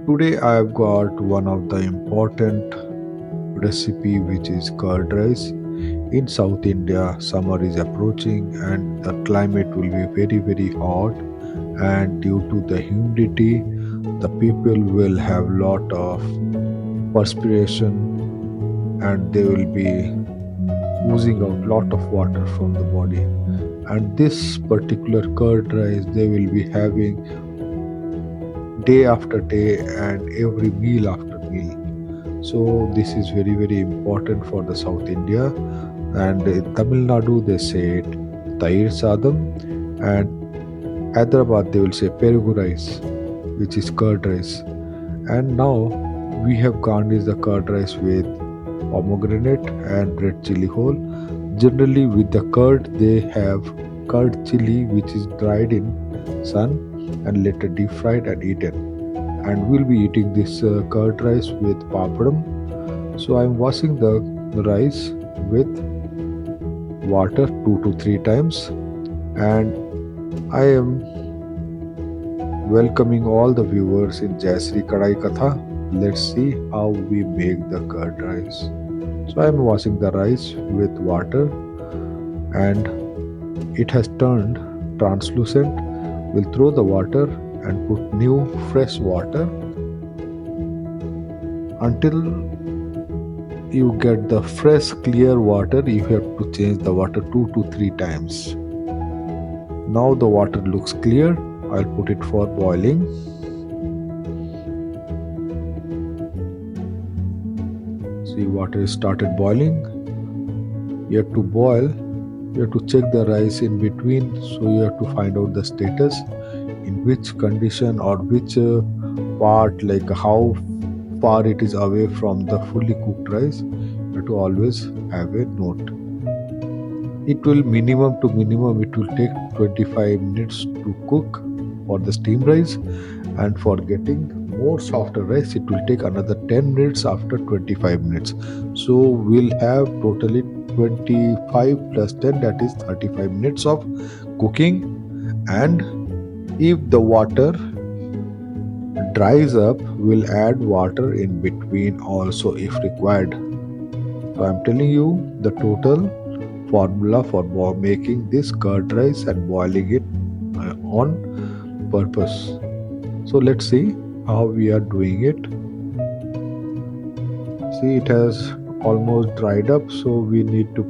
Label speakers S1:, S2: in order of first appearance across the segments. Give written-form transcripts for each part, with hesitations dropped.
S1: Today I have got one of the important recipe which is curd rice. In South India, summer is approaching and the climate will be very hot, and due to the humidity the people will have lot of perspiration and they will be oozing out lot of water from the body, and this particular curd rice they will be having day after day and every meal after meal. So this is very important for the South India, and in Tamil Nadu they say it Tair Sadam, and Hyderabad they will say Perugu rice, which is curd rice. And now we have garnished the curd rice with pomegranate and red chili whole. Generally with the curd they have curd chili which is dried in sun and later deep fried and eaten. And we'll be eating this curd rice with papadam. So I'm washing the rice with water 2 to 3 times, and I am welcoming all the viewers in Jaisri Kadai Katha. Let's see how we make the curd rice. So I'm washing the rice with water and it has turned translucent. We'll throw the water and put new fresh water until you get the fresh clear water. You have to change the water 2 to 3 times. Now the water looks clear. I'll put it for boiling. See, water is started boiling. You have to boil. You have to check the rice in between, so you have to find out the status, in which condition or which part, like how far it is away from the fully cooked rice. You have to always have a note. It will minimum to minimum it will take 25 minutes to cook for the steam rice, and for getting more softer rice it will take another 10 minutes after 25 minutes. So we'll have totally 25 plus 10, that is 35 minutes of cooking. And if the water dries up, we'll add water in between also if required. So I'm telling you the total formula for making this curd rice and boiling it on purpose. So let's see how we are doing it. See, it has almost dried up, so we need to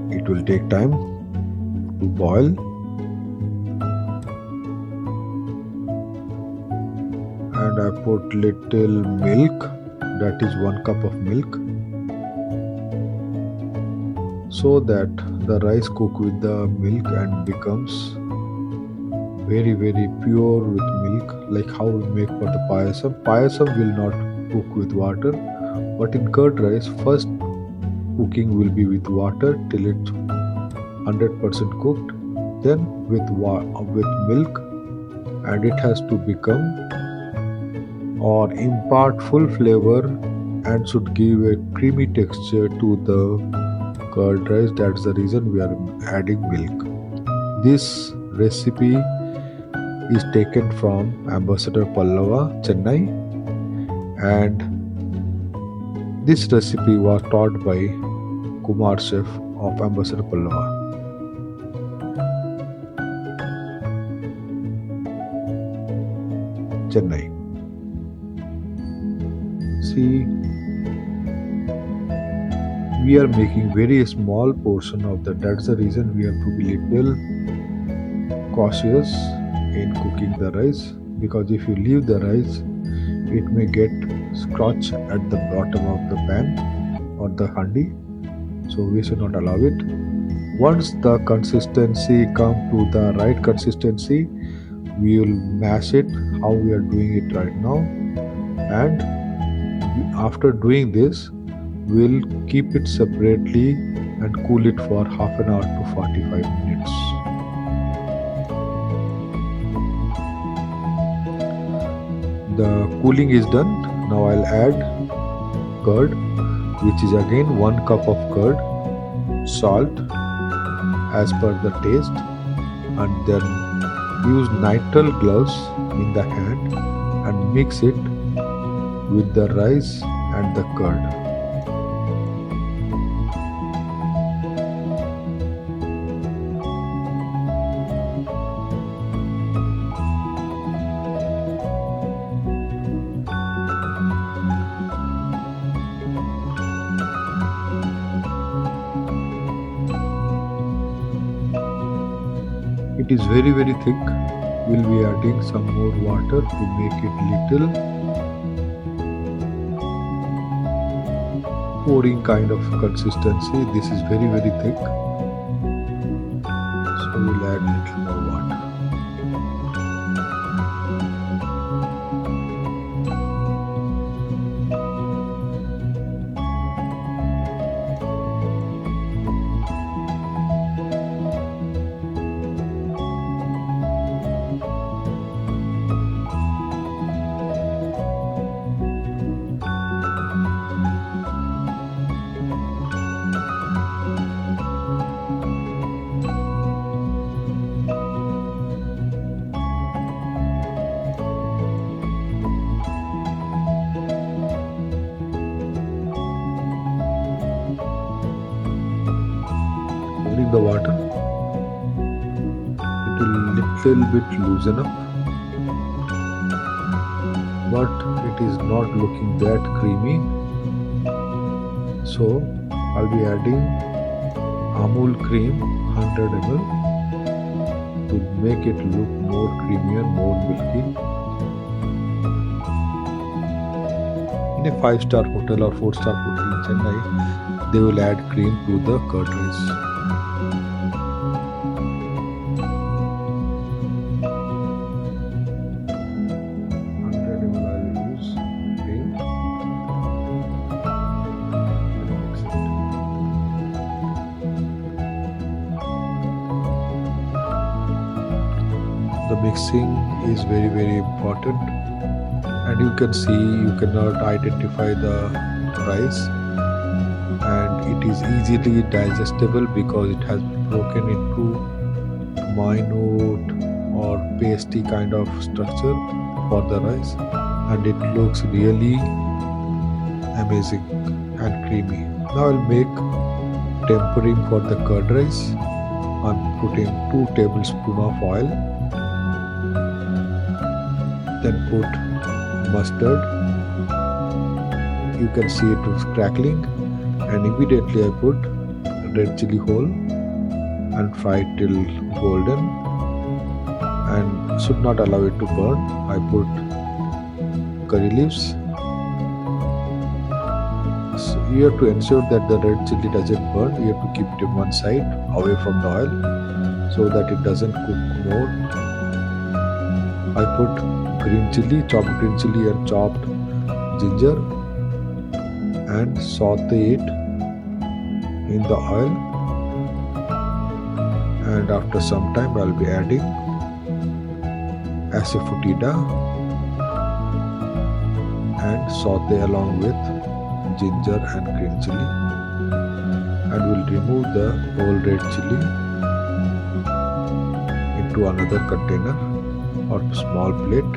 S1: it will take time to boil. And I put little milk, that is 1 cup of milk, so that the rice cook with the milk and becomes very pure with milk, like how we make for the payasam. Payasam will not cook with water, but in curd rice first cooking will be with water till it's 100% cooked, then with milk, and it has to become or impart full flavor and should give a creamy texture to the curd rice. That's the reason we are adding milk. This recipe is taken from Ambassador Pallava, Chennai, and this recipe was taught by Kumar Chef of Ambassador Pallava. Chennai. See, we are making very small portion of that. That's the reason we have to be little cautious in cooking the rice, because if you leave the rice, it may get scorched at the bottom of the pan or the handi. So we should not allow it. Once the consistency come to the right consistency, we will mash it how we are doing it right now. And after doing this, We'll keep it separately and cool it for half an hour to 45 minutes. The cooling is done. Now I'll add curd, which is again 1 cup of curd, salt as per the taste, and then use nitrile gloves in the hand and mix it with the rice and the curd. It is very thick. We'll be adding some more water to make it little pouring kind of consistency. This is very thick, so we'll add little more water. Covering the water, it will little bit loosen up, but it is not looking that creamy. So I'll be adding Amul cream 100 ml to make it look more creamier, more milky. In a 5-star hotel or 4-star hotel in Chennai, they will add cream to the curd rice. 100 ml I will use cream. Mix it. The mixing is very important, and you can see you cannot identify the rice, and it is easily digestible because it has broken into minute or pasty kind of structure for the rice, and it looks really amazing and creamy. Now I'll make tempering for the curd rice. I'm putting 2 tablespoons of oil, then put mustard. You can see it is crackling, and immediately I put red chili whole and fry it till golden, and should not allow it to burn. I put curry leaves. So you have to ensure that the red chili doesn't burn. You have to keep it on one side away from the oil so that it doesn't cook more. I put green chili, chopped green chili and chopped ginger, and saute it in the oil, and after some time I'll be adding asafoetida and saute along with ginger and green chili, and we'll remove the whole red chili into another container or small plate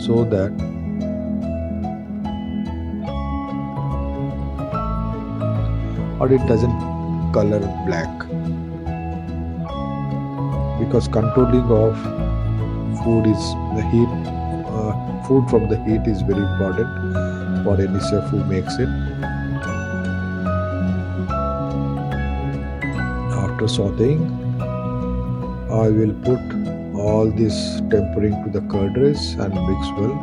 S1: so that it doesn't color black, because controlling of food is the heat. Food from the heat is very important for any chef who makes it. After sauteing, I will put all this tempering to the curd rice and mix well.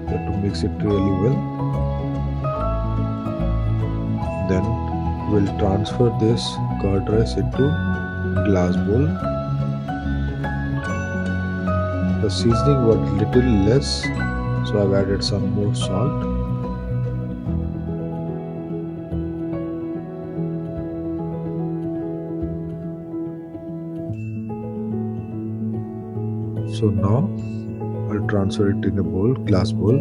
S1: You have to mix it really well. Then we'll transfer this curd rice into glass bowl. The seasoning was little less So I've added some more salt. So now I'll transfer it in a bowl, glass bowl.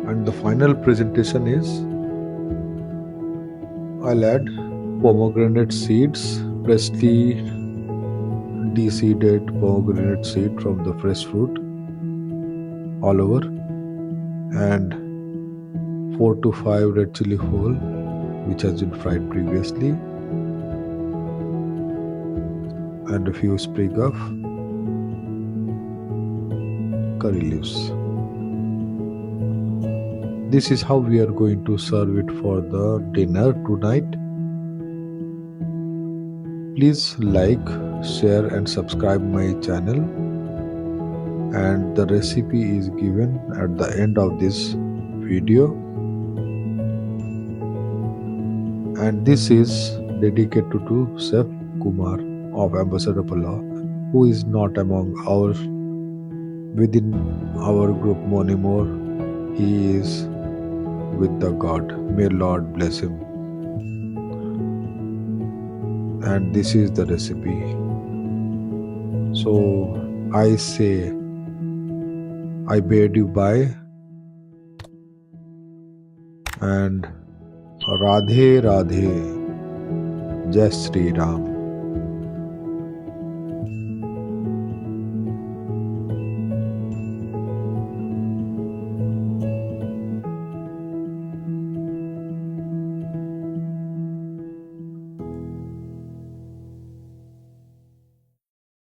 S1: And the final presentation is I'll add pomegranate seeds, freshly de-seeded pomegranate seed from the fresh fruit all over, and 4 to 5 red chili whole which has been fried previously, and a few sprig of curry leaves. This is how we are going to serve it for the dinner tonight. Please like, share and subscribe my channel, and the recipe is given at the end of this video. And this is dedicated to Chef Kumar of Ambassador Palav, who is not within our group anymore. He is with the God. May Lord bless him. And this is the recipe. So I say, I bade you bye, and Radhe Radhe, Jai Sri Ram.